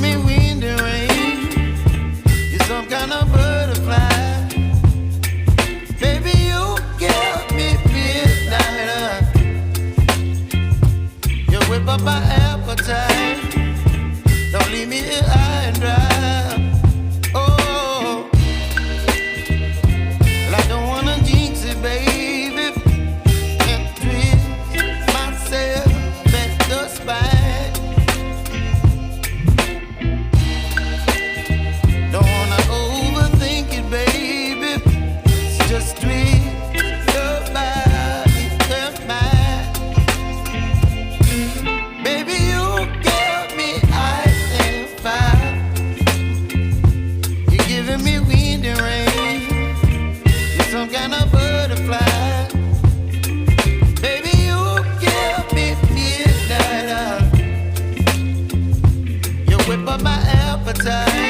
me wind and rain. You're some kind of butterfly. Baby, you give me midnight. You whip up my appetite. Don't leave me here high and dry. Oh, well, I don't wanna jinx it, baby, and twist myself at the spine. Don't wanna overthink it, baby. It's just twist your body and mine. Baby, you give me ice and fire. You're giving me wind and rain. You're some kind of butterfly. Baby, you give me midnight. You whip up my appetite.